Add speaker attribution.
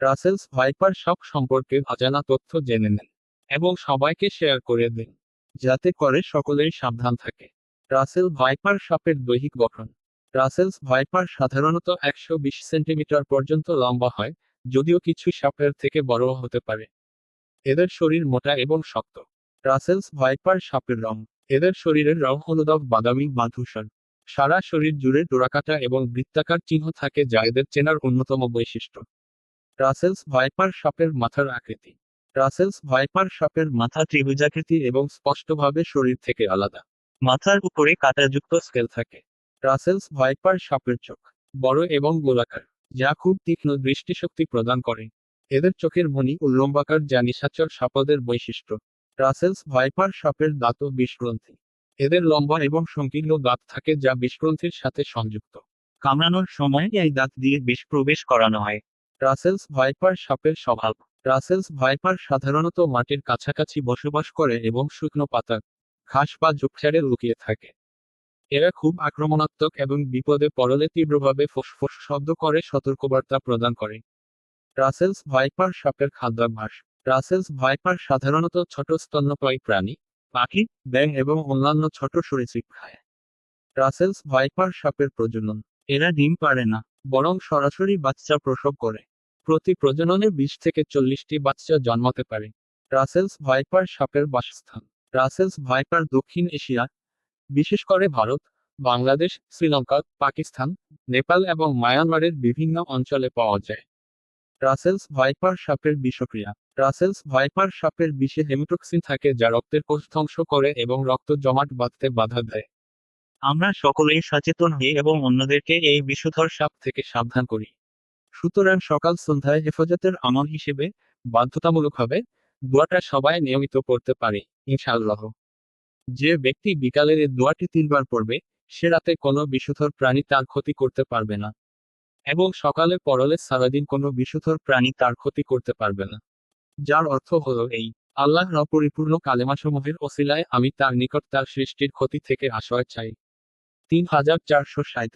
Speaker 1: Russell's viper সাপ সম্পর্কে অজানা তথ্য জেনে নেন এবং সবাইকে শেয়ার করে দিন, যাতে করে সকলেই সাবধান থাকে। রাসেল ভাইপার সাপের দৈহিক গঠন। রাসেলস ভাইপার সাধারণত 120 সেন্টিমিটার পর্যন্ত লম্বা হয়, যদিও কিছু সাপের থেকে বড়ও হতে পারে। এদের শরীর মোটা এবং শক্ত। রাসেলস ভাইপার সাপের রং। এদের শরীরের রং হলুদাভ বাদামি বা ধূসর। সারা শরীর জুড়ে ডোরাকাটা এবং বৃত্তাকার চিহ্ন থাকে, যা এদের চেনার অন্যতম বৈশিষ্ট্য। রাসেলস ভাইপার সাপের মাথার আকৃতি। রাসেলস ভাইপার সাপের মাথা ত্রিভুজাকৃতি এবং স্পষ্টভাবে শরীর থেকে আলাদা। মাথার উপরে কাঁটাযুক্ত স্কেল থাকে। রাসেলস ভাইপার সাপের চোখ বড় এবং গোলাকার, যা খুব তীক্ষ্ণ দৃষ্টিশক্তি প্রদান করে। এদের চোখের মণি উল্লম্বাকার, যা নিশাচর সাপদের বৈশিষ্ট্য। রাসেলস ভাইপার সাপের দাঁতও বিষগ্রন্থি। এদের লম্বা এবং সংকীর্ণ দাঁত থাকে, যা বিষগ্রন্থির সাথে সংযুক্ত। কামড়ানোর সময় এই দাঁত দিয়ে বিষ প্রবেশ করানো হয়। রাসেলস ভাইপার সাপের স্বভাব। রাসেলস ভাইপার সাধারণত মাটির কাছাকাছি বসবাস করে এবং শুকনো পাতা, ঘাস বা ঝোপঝাড়ে লুকিয়ে থাকে। এরা খুব আক্রমণাত্মক এবং বিপদে পড়লে তীব্রভাবে ফোঁস শব্দ করে সতর্কবার্তা প্রদান করে। রাসেলস ভাইপার সাপের খাদ্যাভ্যাস। রাসেলস ভাইপার সাধারণত ছোট স্তন্যপায়ী প্রাণী, পাখি, ব্যাঙ এবং অন্যান্য ছোট সরীসৃপ খায়। রাসেলস ভাইপার সাপের প্রজনন। এরা ডিম পাড়ে না, বরং সরাসরি বাচ্চা প্রসব করে। প্রতি প্রজননে 20 থেকে 40টি বাচ্চা জন্মাতে পারে। রাসেলস ভাইপার সাপের বাসস্থান। রাসেলস ভাইপার দক্ষিণ এশিয়া, বিশেষ করে ভারত, বাংলাদেশ, শ্রীলঙ্কা, পাকিস্তান, নেপাল এবং মায়ানমারের বিভিন্ন অঞ্চলে পাওয়া যায়। রাসেলস ভাইপার সাপের বিষক্রিয়া। রাসেলস ভাইপার সাপের বিষে হেমোটক্সিন থাকে, যা রক্তের কোষ ধ্বংস করে এবং রক্ত জমাট বাঁধতে বাধা দেয়। আমরা সকলেই সচেতন হই এবং অন্যদেরকে এই বিষধর সাপ থেকে সাবধান করি। সুতরাং সকাল সন্ধ্যায় হেফাজতের আমল হিসেবে, বাধ্যতামূলকভাবে, দোয়াটা সবাই নিয়মিত পড়তে পারে, ইনশাআল্লাহ। যে ব্যক্তি বিকালের এই দোয়াটি 3বার পড়বে, সে রাতে কোনো বিষধর প্রাণী তার ক্ষতি করতে পারবে না। এবং সকালে পড়লে সারাদিন কোনো বিষধর প্রাণী তার ক্ষতি করতে পারবে না। যার অর্থ হলো এই: আল্লাহর অপরিপূর্ণ কালেমাসমূহের ওসিলায় আমি তার নিকট তার সৃষ্টির ক্ষতি থেকে আশ্রয় চাই। 3460